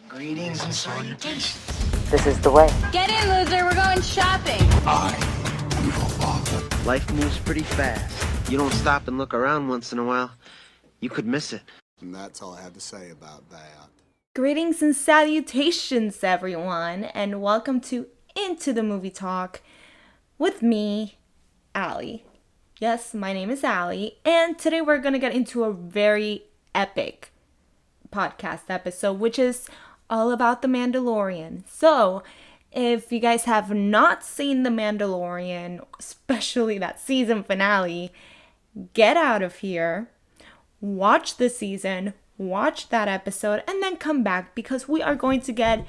Greetings and salutations. This is the way. Get in, loser. We're going shopping. I am your father. Life moves pretty fast. You don't stop and look around once in a while, you could miss it. And that's all I have to say about that. Greetings and salutations, everyone, and welcome to Into the Movie Talk with me, Allie. Yes, my name is Allie, and today we're going to get into a very epic podcast episode, which is all about The Mandalorian. So, if you guys have not seen The Mandalorian, especially that season finale, get out of here, watch the season, watch that episode, and then come back because we are going to get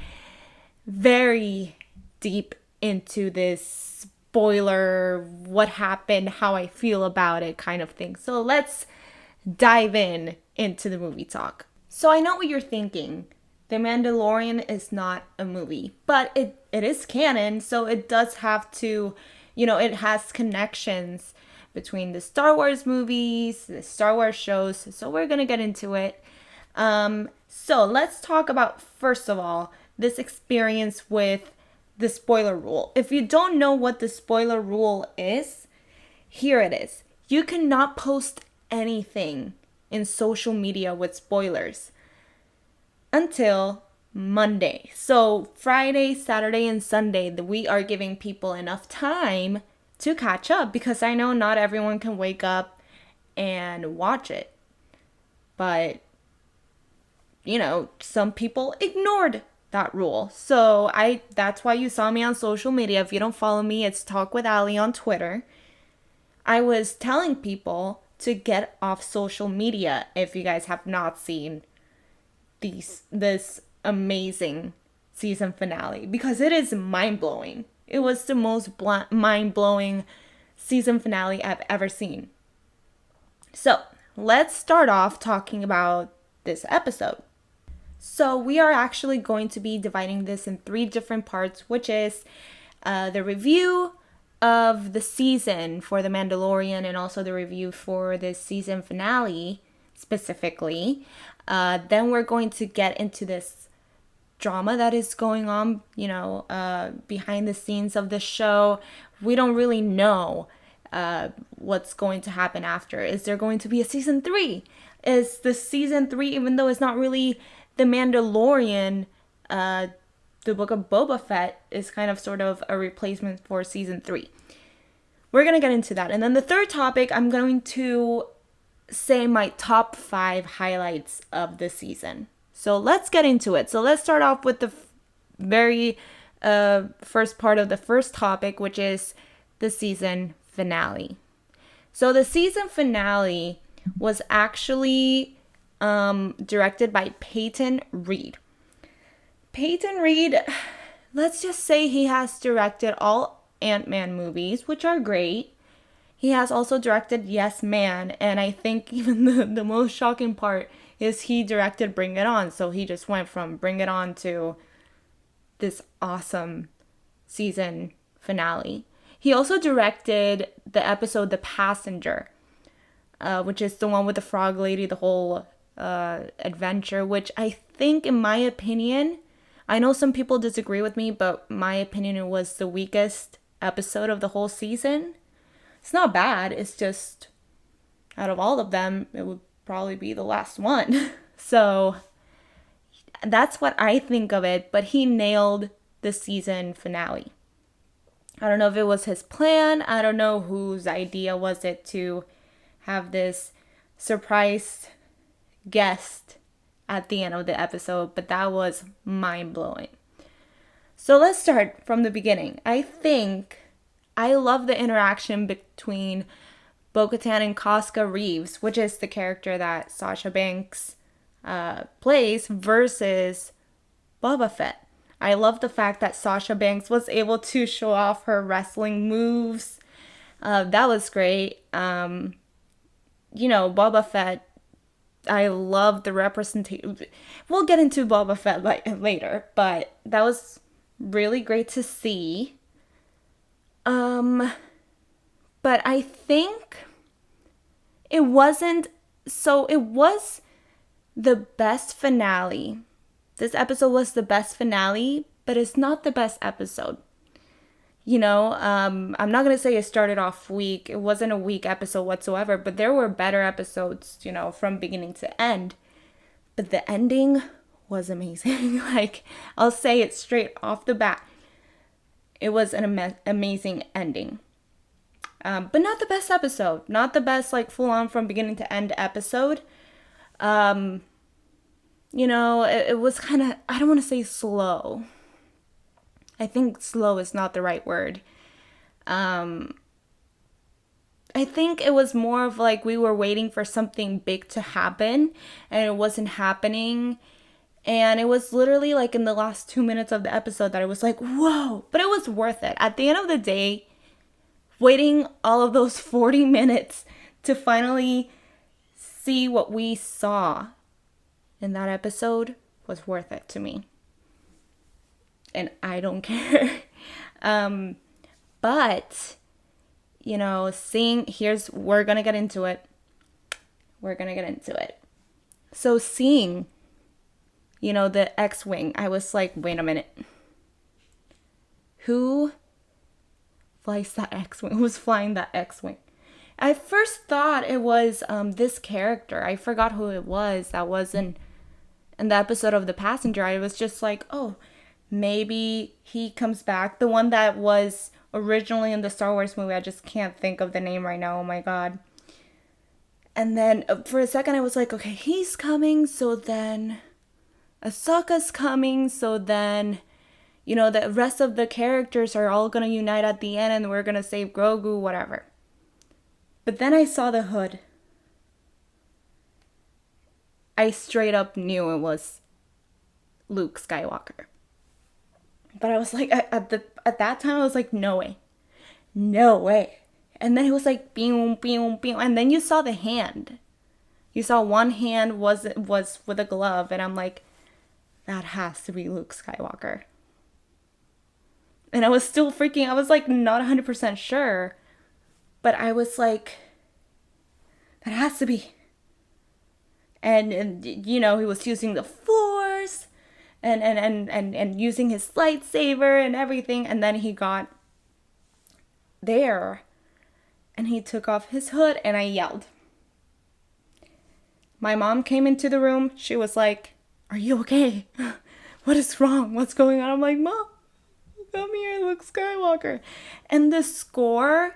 very deep into this spoiler, what happened, how I feel about it kind of thing. So let's dive into the movie talk. So I know what you're thinking. The Mandalorian is not a movie, but it is canon, so it does have to, it has connections between the Star Wars movies, the Star Wars shows, so we're gonna get into it. So let's talk about, first of all, this experience with the spoiler rule. If you don't know what the spoiler rule is, here it is. You cannot post anything in social media with spoilers until Monday. So Friday, Saturday, and Sunday, we are giving people enough time to catch up because I know not everyone can wake up and watch it. But, some people ignored that rule. So that's why you saw me on social media. If you don't follow me, it's Talk with Ali on Twitter. I was telling people to get off social media if you guys have not seen this amazing season finale, because it is mind-blowing. It was the most mind-blowing season finale I've ever seen. So let's start off talking about this episode. So we are actually going to be dividing this in 3 different parts, which is the review of the season for The Mandalorian and also the review for the season finale specifically. Then we're going to get into this drama that is going on, behind the scenes of the show. We don't really know what's going to happen after. Is there going to be a season 3? Is the season 3, even though it's not really The Mandalorian, the book of Boba Fett is kind of sort of a replacement for season 3. We're going to get into that. And then the third topic, I'm going to say my top 5 highlights of the season. So let's get into it. So let's start off with the very first part of the first topic, which is the season finale. So the season finale was actually directed by Peyton Reed. Peyton Reed, let's just say he has directed all Ant-Man movies, which are great. He has also directed Yes Man, and I think even the most shocking part is he directed Bring It On. So he just went from Bring It On to this awesome season finale. He also directed the episode The Passenger, which is the one with the frog lady, the whole adventure, which I think, in my opinion, I know some people disagree with me, but my opinion, it was the weakest episode of the whole season. It's not bad, it's just, out of all of them, it would probably be the last one. So that's what I think of it, but he nailed the season finale. I don't know if it was his plan. I don't know whose idea was it to have this surprise guest at the end of the episode, but that was mind-blowing. So let's start from the beginning. I love the interaction between Bo-Katan and Casca Reeves, which is the character that Sasha Banks plays, versus Boba Fett. I love the fact that Sasha Banks was able to show off her wrestling moves. That was great. Boba Fett, I love the representation. We'll get into Boba Fett later, but that was really great to see. But I think it was the best finale This episode was the best finale, but it's not the best episode. You know, I'm not going to say it started off weak. It wasn't a weak episode whatsoever, but there were better episodes, you know, from beginning to end. But the ending was amazing. Like, I'll say it straight off the bat. It was an amazing ending. But not the best episode. Not the best, like, full-on from beginning to end episode. You know, it was kind of, I don't want to say slow. I think slow is not the right word. I think it was more of like we were waiting for something big to happen and it wasn't happening. And it was literally like in the last 2 minutes of the episode that I was like, whoa, but it was worth it. At the end of the day, waiting all of those 40 minutes to finally see what we saw in that episode was worth it to me. And I don't care. But, you know, we're going to get into it. So seeing, you know, the X-Wing, I was like, wait a minute. Who flies that X-Wing? Who's flying that X-Wing? I first thought it was this character. I forgot who it was that was in the episode of The Passenger. I was just like, oh, maybe he comes back. The one that was originally in the Star Wars movie. I just can't think of the name right now. Oh my god. And then for a second I was like, okay, he's coming. So then Ahsoka's coming. So then, you know, the rest of the characters are all going to unite at the end and we're going to save Grogu, whatever. But then I saw the hood. I straight up knew it was Luke Skywalker. But I was like, at that time, I was like, no way. And then it was like, boom, boom, boom. And then you saw the hand. You saw one hand was with a glove. And I'm like, that has to be Luke Skywalker. And I was still I was like, not 100% sure. But I was like, that has to be. And you know, he was using the Force. And using his lightsaber and everything. And then he got there. And he took off his hood and I yelled. My mom came into the room. She was like, are you okay? What is wrong? What's going on? I'm like, Mom, come here, Luke Skywalker. And the score,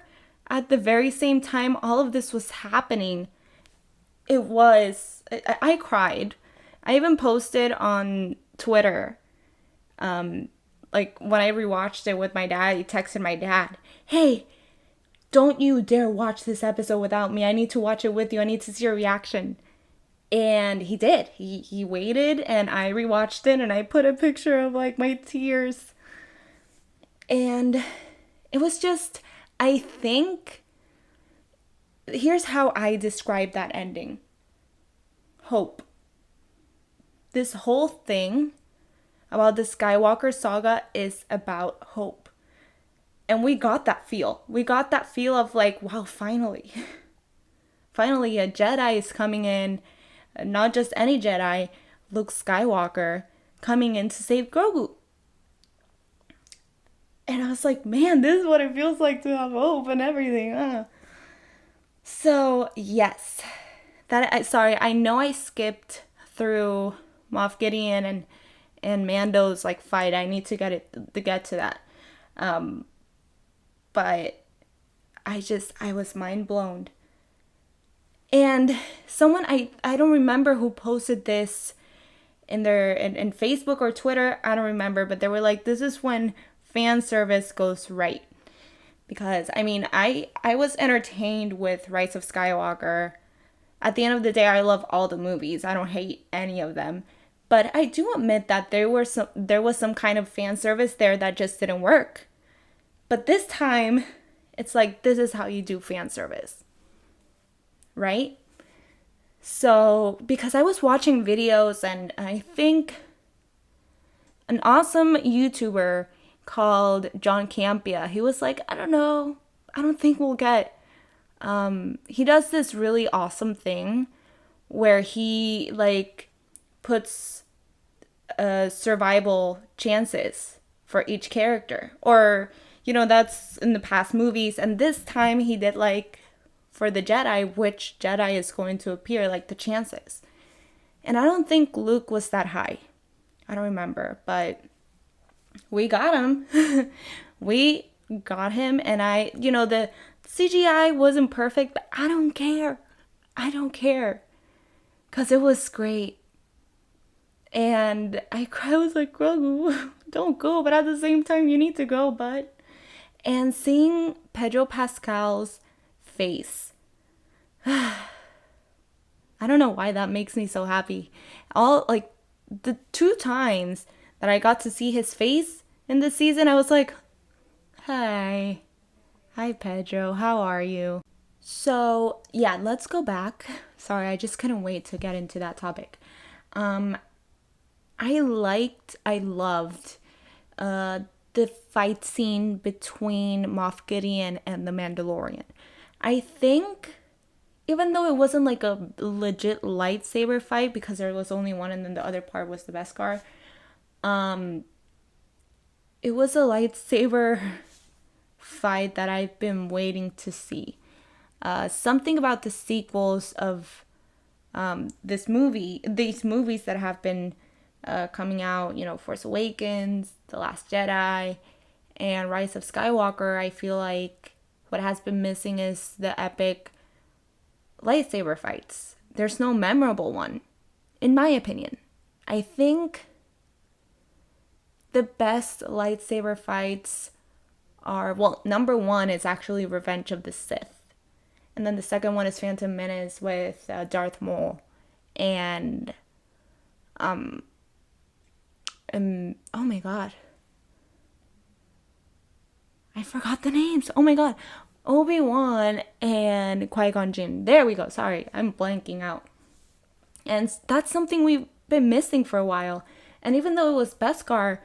at the very same time all of this was happening, I cried. I even posted on Twitter, like when I rewatched it with my dad, I texted my dad, hey, don't you dare watch this episode without me. I need to watch it with you. I need to see your reaction. And he did. He waited and I rewatched it and I put a picture of like my tears. And it was just, I think, here's how I describe that ending. Hope. This whole thing about the Skywalker saga is about hope. And we got that feel. We got that feel of like, wow, finally. Finally, a Jedi is coming in. Not just any Jedi, Luke Skywalker, coming in to save Grogu. And I was like, man, this is what it feels like to have hope and everything. So, yes. Sorry, I know I skipped through Moff Gideon and Mando's like fight. I need to get to that. But I was mind blown. And someone, I don't remember who posted this in Facebook or Twitter. I don't remember, but they were like, this is when fan service goes right. Because, I mean, I was entertained with Rise of Skywalker. At the end of the day, I love all the movies. I don't hate any of them. But I do admit that there was some kind of fan service there that just didn't work. But this time, it's like, this is how you do fan service. Right? So, because I was watching videos and I think an awesome YouTuber called John Campia, he was like, I don't know, I don't think we'll get, he does this really awesome thing where he like puts survival chances for each character. Or, that's in the past movies. And this time he did like for the Jedi, which Jedi is going to appear, like the chances. And I don't think Luke was that high. I don't remember, but we got him. We got him, and the CGI wasn't perfect, but I don't care. I don't care. Because it was great. And I was like, Grogu, don't go, but at the same time, you need to go, bud. And seeing Pedro Pascal's face, I don't know why that makes me so happy. The 2 times that I got to see his face in this season, I was like, hi Pedro, how are you? So yeah, let's go back. Sorry, I just couldn't wait to get into that topic. I loved the fight scene between Moff Gideon and the Mandalorian. I think, even though it wasn't like a legit lightsaber fight because there was only one and then the other part was the Beskar, it was a lightsaber fight that I've been waiting to see. Something about the sequels of these movies that have been coming out, Force Awakens, The Last Jedi, and Rise of Skywalker, I feel like what has been missing is the epic lightsaber fights. There's no memorable one, in my opinion. I think the best lightsaber fights are, number 1 is actually Revenge of the Sith. And then the second one is Phantom Menace with Darth Maul. And, oh my god. I forgot the names. Oh my god. Obi-Wan and Qui-Gon Jinn. There we go. Sorry, I'm blanking out. And that's something we've been missing for a while. And even though it was Beskar,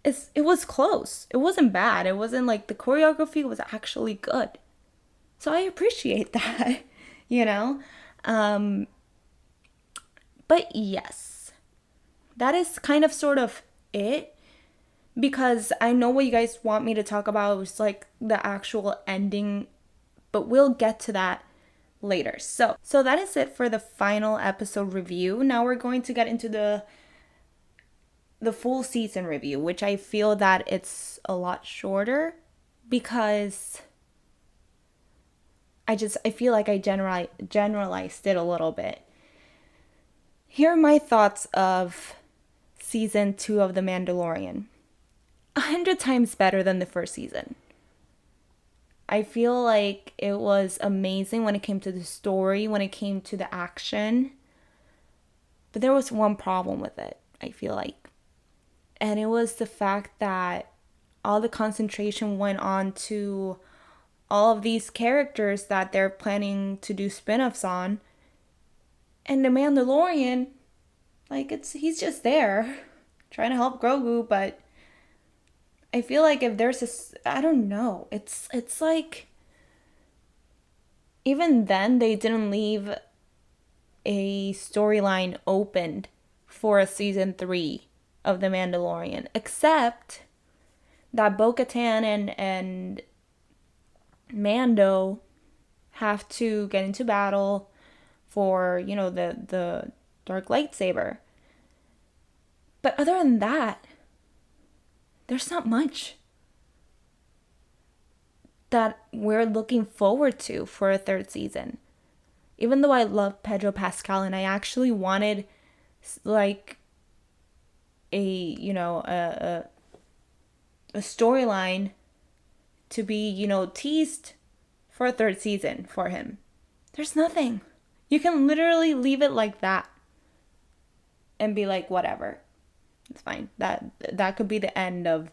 it was close. It wasn't bad. It wasn't like the choreography was actually good. So I appreciate that, But yes, that is kind of sort of it. Because I know what you guys want me to talk about was like the actual ending, but we'll get to that later. So that is it for the final episode review. Now we're going to get into the full season review, which I feel that it's a lot shorter because I feel like I generalized it a little bit. Here are my thoughts of season 2 of The Mandalorian. 100 times better than the first season. I feel like it was amazing when it came to the story, when it came to the action. But there was one problem with it, I feel like. And it was the fact that all the concentration went on to all of these characters that they're planning to do spin-offs on. And the Mandalorian, he's just there trying to help Grogu, but I feel like if there's I don't know, it's like, even then they didn't leave a storyline opened for a season 3 of The Mandalorian, except that Bo-Katan and Mando have to get into battle for, the dark lightsaber. But other than that, there's not much that we're looking forward to for a 3rd season. Even though I love Pedro Pascal and I actually wanted like a storyline to be, teased for a 3rd season for him. There's nothing. You can literally leave it like that and be like, whatever. It's fine. That could be the end of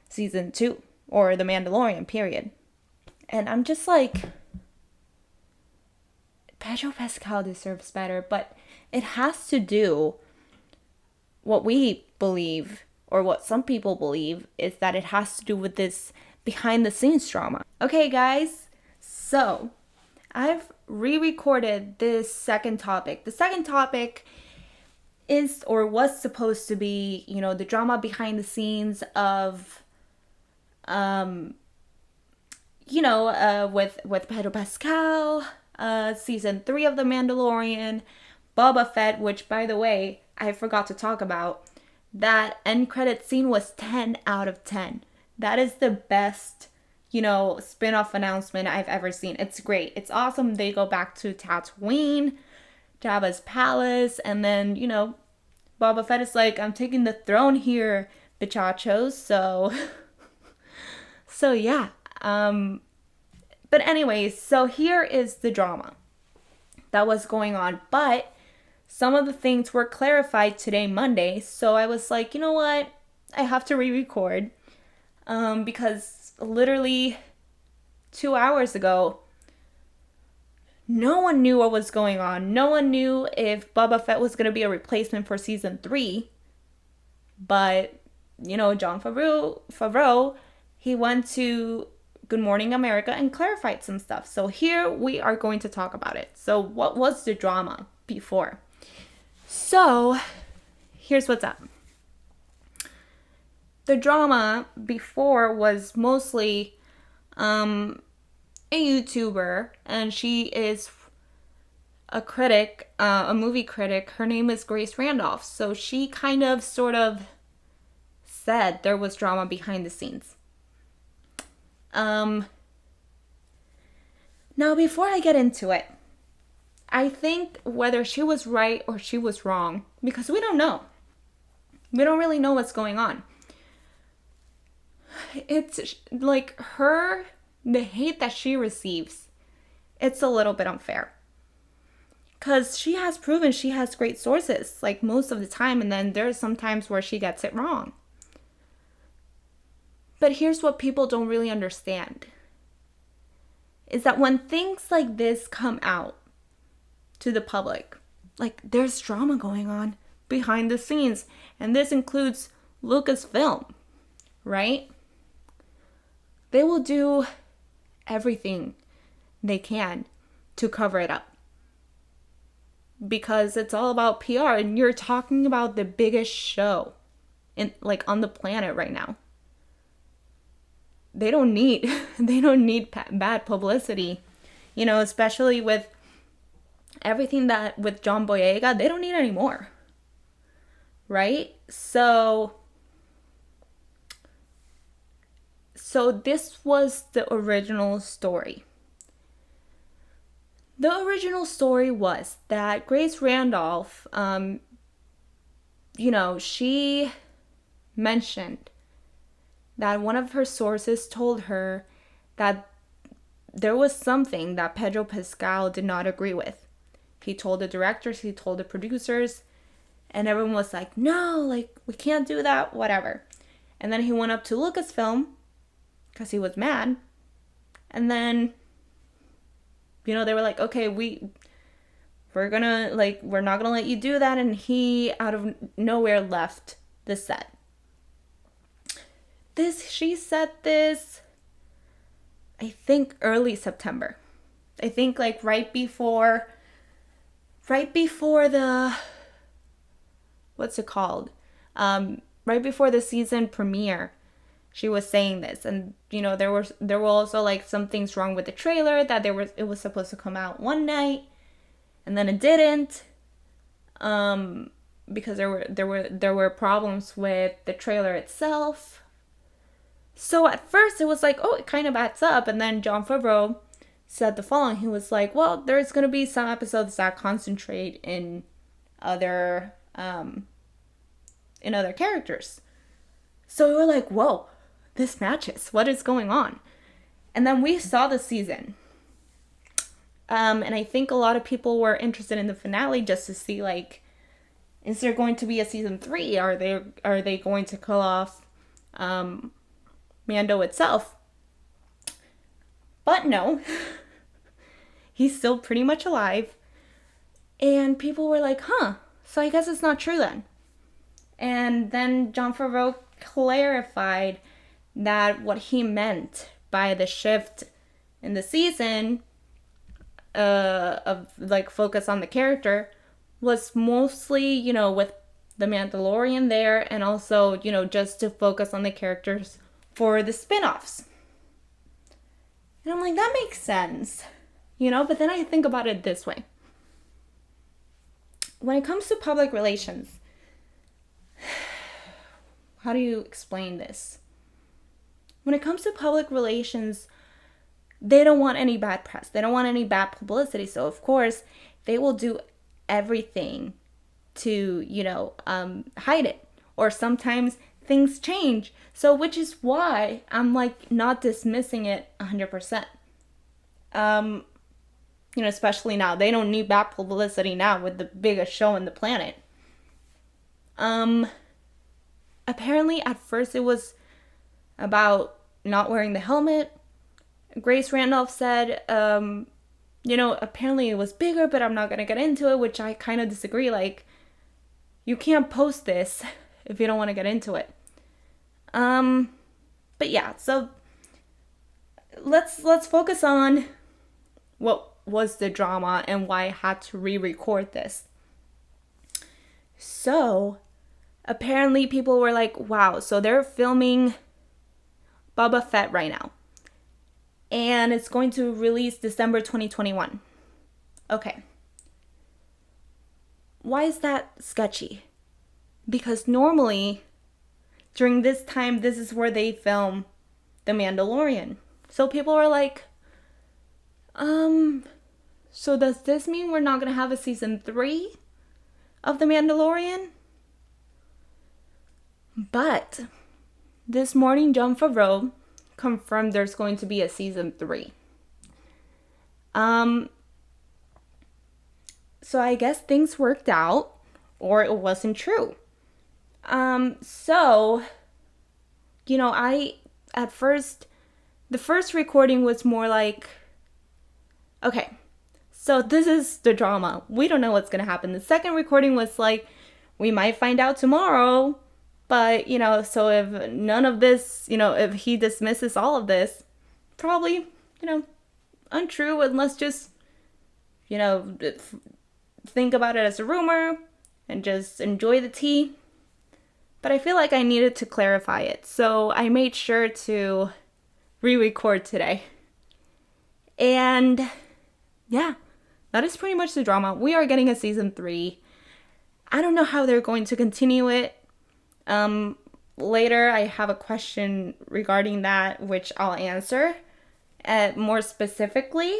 season 2 or The Mandalorian, period. And I'm just like, Pedro Pascal deserves better, but it has to do, what we believe, or what some people believe, is that it has to do with this behind the scenes drama. Okay, guys, so I've re-recorded this second topic. The second topic is or was supposed to be, you know, the drama behind the scenes of, with Pedro Pascal, season 3 of The Mandalorian, Boba Fett, which, by the way, I forgot to talk about. That end credit scene was 10 out of 10. That is the best, spin-off announcement I've ever seen. It's great. It's awesome. They go back to Tatooine, Jabba's palace, and then, Boba Fett is like, I'm taking the throne here, bichachos. So yeah. But anyways, so here is the drama that was going on. But some of the things were clarified today, Monday. So I was like, you know what? I have to re-record. Because literally 2 hours ago, no one knew what was going on. No one knew if Boba Fett was going to be a replacement for season 3. But, Jon Favreau, he went to Good Morning America and clarified some stuff. So here we are going to talk about it. So what was the drama before? So here's what's up. The drama before was mostly a YouTuber, and she is a critic, a movie critic. Her name is Grace Randolph. So she kind of sort of said there was drama behind the scenes. Now before I get into it, I think whether she was right or she was wrong, because we don't know. We don't really know what's going on. It's like the hate that she receives, it's a little bit unfair. Because she has proven she has great sources, like most of the time, and then there's some times where she gets it wrong. But here's what people don't really understand. Is that when things like this come out to the public, like there's drama going on behind the scenes, and this includes Lucasfilm, right? They will do everything they can to cover it up. Because it's all about PR, and you're talking about the biggest show on the planet right now. They don't need bad publicity, especially with everything that with John Boyega, they don't need any more, right? So this was the original story. The original story was that Grace Randolph, she mentioned that one of her sources told her that there was something that Pedro Pascal did not agree with. He told the directors, he told the producers, and everyone was like, no, we can't do that, whatever. And then he went up to Lucasfilm, because he was mad, and then, they were like, okay, we're not gonna let you do that, and he, out of nowhere, left the set. She said this, I think early September. I think right before the, what's it called? Right before the season premiere, she was saying this. And, there were also some things wrong with the trailer, that it was supposed to come out one night and then it didn't. Because there were problems with the trailer itself. So at first it was like, oh, it kind of adds up. And then Jon Favreau said the following. He was like, well, there's going to be some episodes that concentrate in other characters. So we were like, whoa, this matches. What is going on? And then we saw the season. And I think a lot of people were interested in the finale just to see, is there going to be a season 3? Are they going to kill off Mando itself? But no. He's still pretty much alive. And people were like, huh, so I guess it's not true then. And then Jon Favreau clarified that what he meant by the shift in the season of focus on the character was mostly, with the Mandalorian there, and also, just to focus on the characters for the spin-offs. And I'm like, that makes sense, but then I think about it this way. When it comes to public relations, how do you explain this? When it comes to public relations, they don't want any bad press. They don't want any bad publicity. So, of course, they will do everything to, hide it. Or sometimes things change. So, which is why I'm, not dismissing it 100%. Especially now. They don't need bad publicity now with the biggest show on the planet. Apparently, at first, it was about not wearing the helmet. Grace Randolph said, apparently it was bigger, but I'm not going to get into it, which I kind of disagree. You can't post this if you don't want to get into it. But yeah, so let's focus on what was the drama and why I had to re-record this. So, apparently people were like, wow, so they're filming Boba Fett right now. And it's going to release December 2021. Okay. Why is that sketchy? Because normally, during this time, this is where they film The Mandalorian. So people are like, so does this mean we're not going to have a season 3 of The Mandalorian? But this morning, Jon Favreau confirmed there's going to be a season 3. So I guess things worked out, or it wasn't true. So, at first, the first recording was more like, okay, so this is the drama. We don't know what's going to happen. The second recording was like, we might find out tomorrow. But, so if none of this, if he dismisses all of this, probably, untrue. And let's just, think about it as a rumor and just enjoy the tea. But I feel like I needed to clarify it. So I made sure to re-record today. And yeah, that is pretty much the drama. We are getting a season 3. I don't know how they're going to continue it. Later I have a question regarding that, which I'll answer more specifically.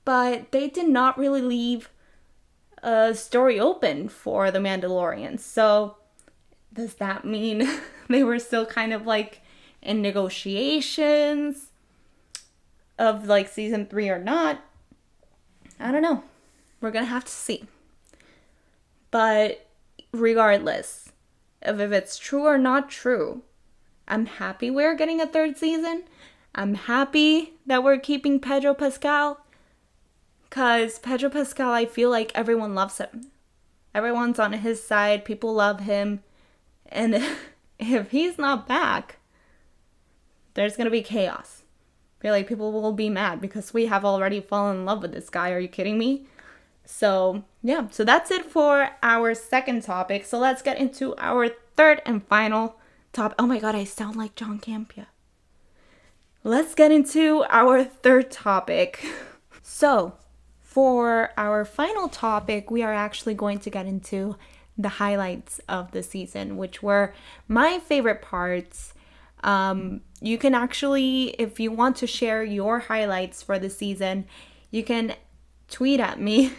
But they did not really leave a story open for The Mandalorian. So does that mean they were still kind of in negotiations of season 3 or not? I don't know. We're gonna have to see. But regardless of if it's true or not true, I'm happy we're getting a 3rd season. I'm happy that we're keeping Pedro Pascal. Because Pedro Pascal, I feel like everyone loves him. Everyone's on his side. People love him. And if he's not back, there's going to be chaos. I feel like people will be mad because we have already fallen in love with this guy. Are you kidding me? So, yeah. So that's it for our second topic. So let's get into our third and final topic. Oh my god, I sound like John Campea. Let's get into our third topic. So, for our final topic, we are actually going to get into the highlights of the season, which were my favorite parts. You can actually, if you want to share your highlights for the season, you can tweet at me,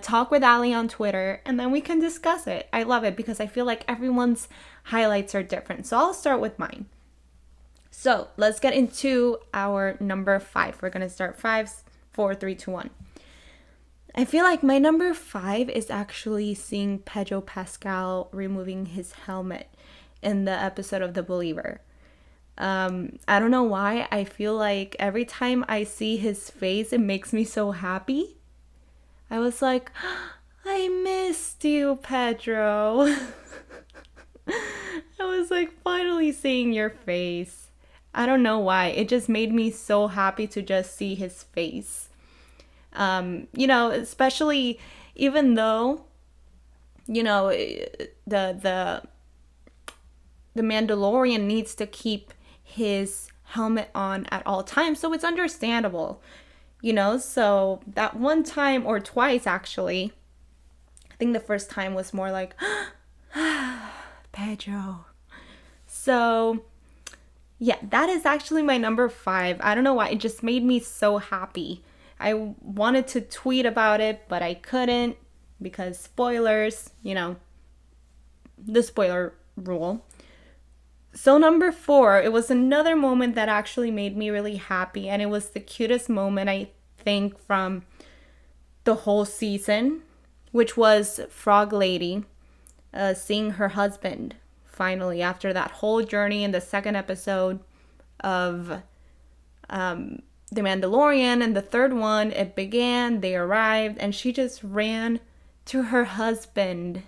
talk with Ali on Twitter, and then we can discuss it. I love it because I feel like everyone's highlights are different. So I'll start with mine. So let's get into our number 5. We're going to start 5, 4, 3, 2, 1. I feel like my number 5 is actually seeing Pedro Pascal removing his helmet in the episode of The Believer. I don't know why. I feel like every time I see his face, it makes me so happy. I was like, I missed you, Pedro. I was like, finally seeing your face. I don't know why. It just made me so happy to just see his face. You know, especially even though, you know, the Mandalorian needs to keep his helmet on at all times, so it's understandable, you know. So that one time or twice, actually, I think the first time was more like Pedro. So yeah, that is actually my number 5. I don't know why, it just made me so happy. I wanted to tweet about it, but I couldn't because spoilers, you know, the spoiler rule. So number 4, it was another moment that actually made me really happy, and it was the cutest moment, I think, from the whole season, which was Frog Lady seeing her husband finally after that whole journey in the second episode of The Mandalorian. And the third one, it began, they arrived, and she just ran to her husband.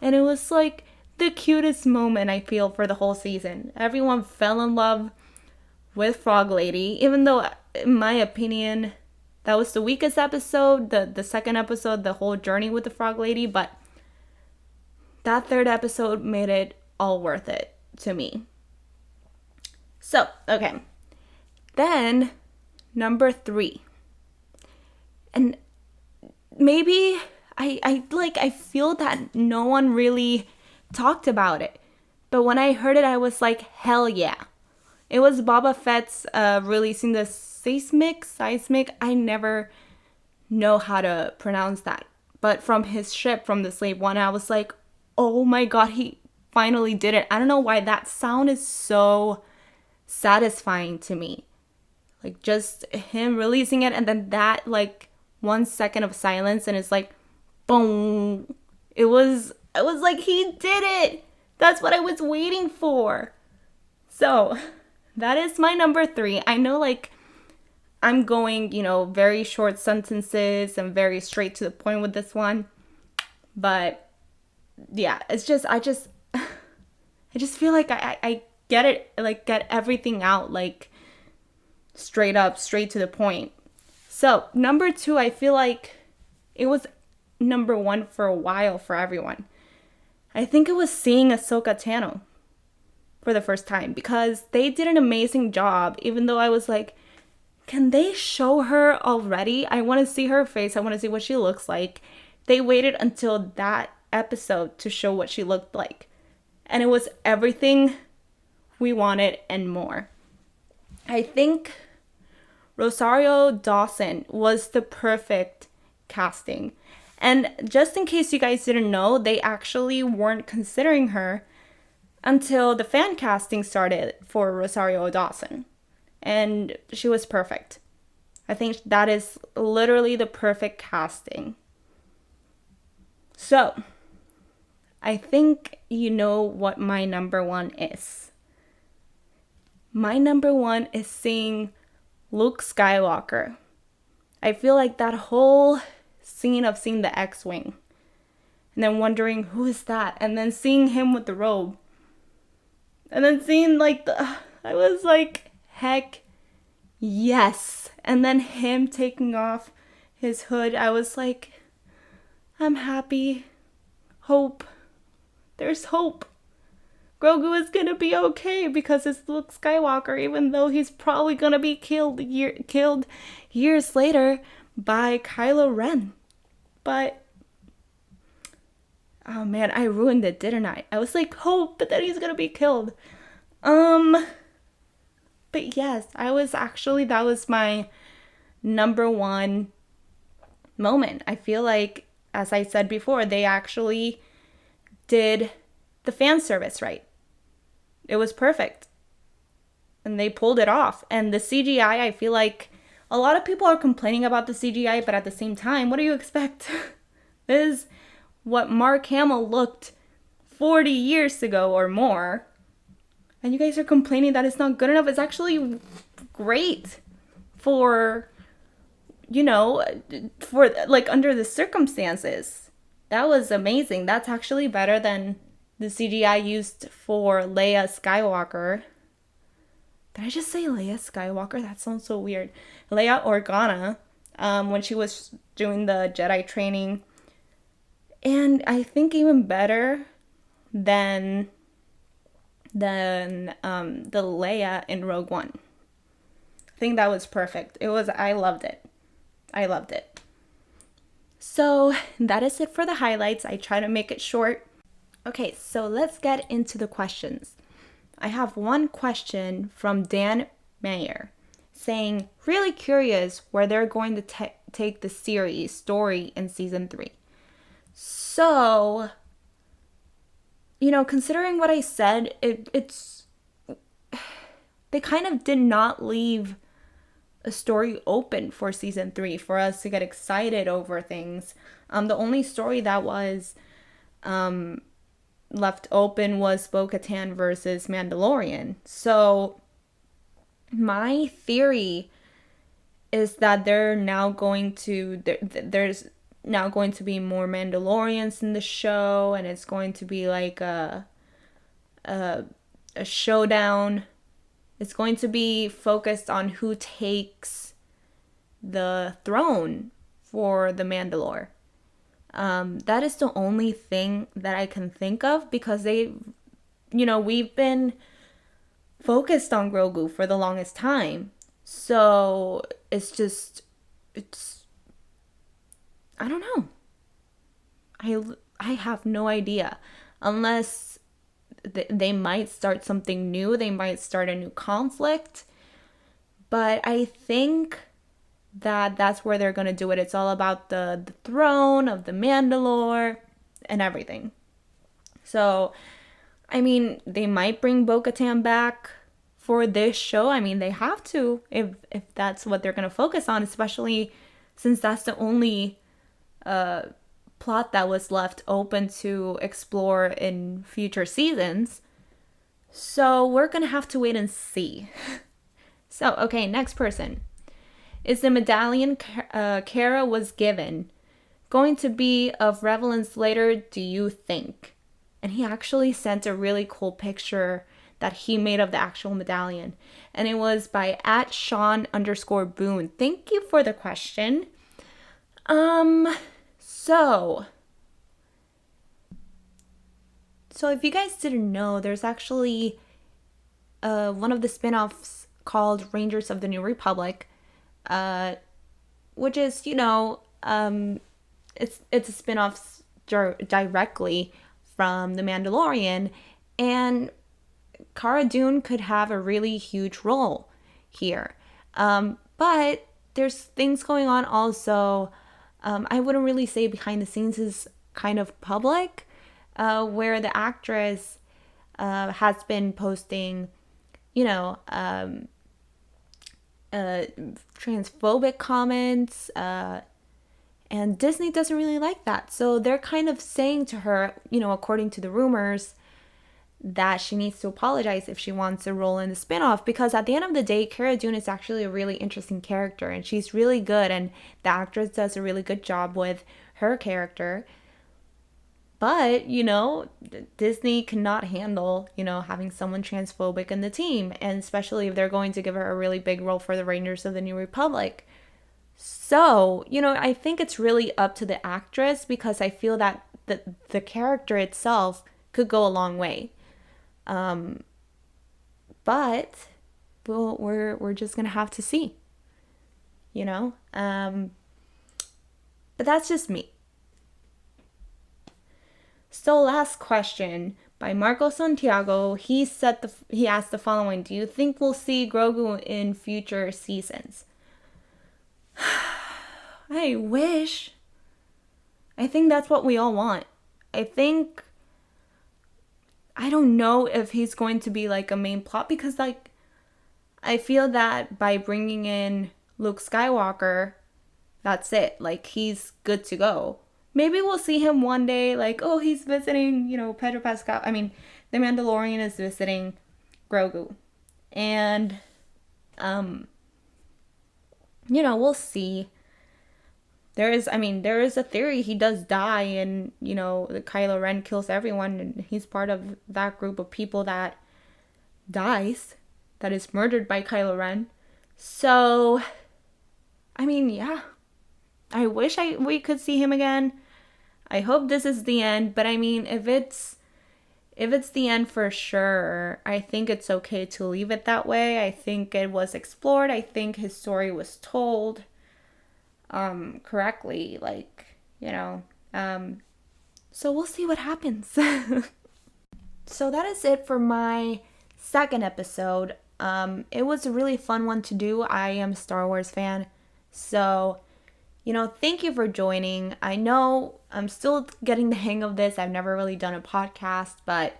And it was like the cutest moment, I feel, for the whole season. Everyone fell in love with Frog Lady, even though, in my opinion, that was the weakest episode, the second episode, the whole journey with the Frog Lady, but that third episode made it all worth it to me. So, okay. Then, number 3. And maybe I feel that no one really talked about it. But when I heard it, I was like, hell yeah. It was Boba Fett's releasing the seismic, I never know how to pronounce that. But from his ship, from the Slave One, I was like, oh my god, he finally did it. I don't know why that sound is so satisfying to me. Like, just him releasing it, and then that, like, 1 second of silence, and it's like, boom. I was like, he did it. That's what I was waiting for. So, that is my number 3. I know, like, I'm going, you know, very short sentences and very straight to the point with this one. But, yeah, it's just, I just feel like I get it, like, get everything out, like, straight up, straight to the point. So, number 2, I feel like it was number 1 for a while for everyone. I think it was seeing Ahsoka Tano for the first time, because they did an amazing job, even though I was like, can they show her already? I want to see her face. I want to see what she looks like. They waited until that episode to show what she looked like. And it was everything we wanted and more. I think Rosario Dawson was the perfect casting. And just in case you guys didn't know, they actually weren't considering her until the fan casting started for Rosario Dawson. And she was perfect. I think that is literally the perfect casting. So, I think you know what my number 1 is. My number 1 is seeing Luke Skywalker. I feel like that whole scene of seeing the X-Wing and then wondering, who is that? And then seeing him with the robe. And then seeing, like, I was like, heck yes. And then him taking off his hood, I was like, I'm happy. Hope. There's hope. Grogu is gonna be okay because it's Luke Skywalker, even though he's probably gonna be killed years later by Kylo Ren. But, oh man, I ruined it, didn't I? I was like, hope, but then he's gonna be killed. But yes, that was my number 1 moment. I feel like, as I said before, they actually did the fan service right. It was perfect. And they pulled it off. And the CGI, I feel like a lot of people are complaining about the CGI, but at the same time, what do you expect? This is what Mark Hamill looked 40 years ago or more. And you guys are complaining that it's not good enough. It's actually great for, you know, for, like, under the circumstances. That was amazing. That's actually better than the CGI used for Leia Skywalker. Did I just say Leia Skywalker? That sounds so weird. Leia Organa. when she was doing the Jedi training. And I think even better than the Leia in Rogue One. I think that was perfect. I loved it. I loved it. So that is it for the highlights. I try to make it short. Okay, so let's get into the questions. I have one question from Dan Mayer saying, really curious where they're going to take the series story in season 3. So, considering what I said, it's they kind of did not leave a story open for season 3 for us to get excited over things. The only story that was left open was Bo-Katan versus Mandalorian. So my theory is that there's now going to be more Mandalorians in the show, and it's going to be like a showdown. It's going to be focused on who takes the throne for the Mandalore. That is the only thing that I can think of, because we've been focused on Grogu for the longest time. So it's I don't know. I have no idea. Unless they might start something new. They might start a new conflict. But I think that's where they're going to do it. It's all about the throne of the Mandalore and everything. So, I mean, they might bring Bo-Katan back for this show. I mean, they have to if that's what they're going to focus on, especially since that's the only plot that was left open to explore in future seasons. So we're going to have to wait and see. So, okay, next person. Is the medallion Cara was given going to be of relevance later, do you think? And he actually sent a really cool picture that he made of the actual medallion. And it was by @Sean_Boone. Thank you for the question. So if you guys didn't know, there's actually one of the spin-offs called Rangers of the New Republic, which is, it's a spin-off directly from The Mandalorian, and Cara Dune could have a really huge role here. But there's things going on also. I wouldn't really say behind the scenes is kind of public, where the actress has been posting, transphobic comments, and Disney doesn't really like that. So they're kind of saying to her, according to the rumors, that she needs to apologize if she wants a role in the spinoff, because at the end of the day, Cara Dune is actually a really interesting character, and she's really good, and the actress does a really good job with her character. But, Disney cannot handle, having someone transphobic in the team, and especially if they're going to give her a really big role for the Rangers of the New Republic. So, I think it's really up to the actress, because I feel that the character itself could go a long way. But we're just gonna have to see, but that's just me. So last question by Marco Santiago. He asked the following: do you think we'll see Grogu in future seasons? I wish. I think that's what we all want. I don't know if he's going to be like a main plot, because I feel that by bringing in Luke Skywalker, that's it. He's good to go. Maybe we'll see him one day, he's visiting, Pedro Pascal. I mean, the Mandalorian is visiting Grogu. And, we'll see. There is a theory he does die, and, Kylo Ren kills everyone, and he's part of that group of people that dies, that is murdered by Kylo Ren. So, yeah, I wish we could see him again. I hope this is the end, but I mean, if it's the end for sure, I think it's okay to leave it that way. I think it was explored. I think his story was told correctly, like, you know. So we'll see what happens. So that is it for my second episode. It was a really fun one to do. I am a Star Wars fan. So, thank you for joining. I know I'm still getting the hang of this. I've never really done a podcast, but,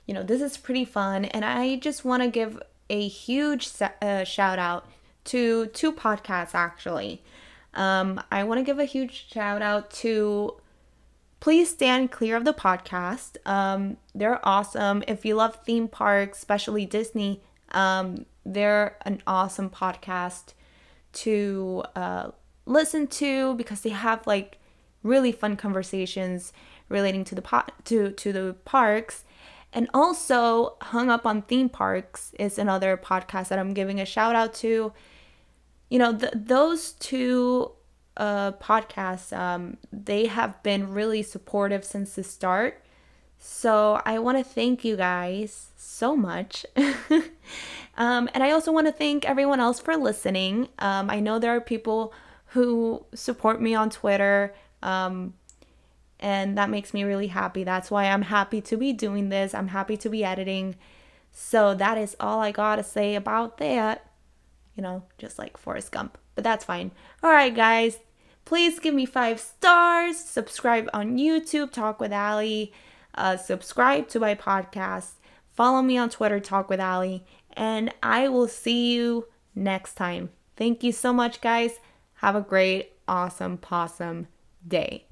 this is pretty fun. And I just want to give a huge shout out to two podcasts, actually. I want to give a huge shout out to Please Stand Clear of the Podcast. They're awesome. If you love theme parks, especially Disney, they're an awesome podcast to listen to because they have like really fun conversations relating to the parks. And also, Hung Up on Theme Parks is another podcast that I'm giving a shout out to. Those two podcasts, they have been really supportive since the start. So I want to thank you guys so much. And I also want to thank everyone else for listening. I know there are people who support me on Twitter, and that makes me really happy. That's why I'm happy to be doing this. I'm happy to be editing. So that is all I gotta say about that. Just like Forrest Gump. But that's fine. All right, guys. Please give me 5 stars. Subscribe on YouTube, Talk with Ali. Subscribe to my podcast. Follow me on Twitter, Talk with Ali. And I will see you next time. Thank you so much, guys. Have a great, awesome, possum day.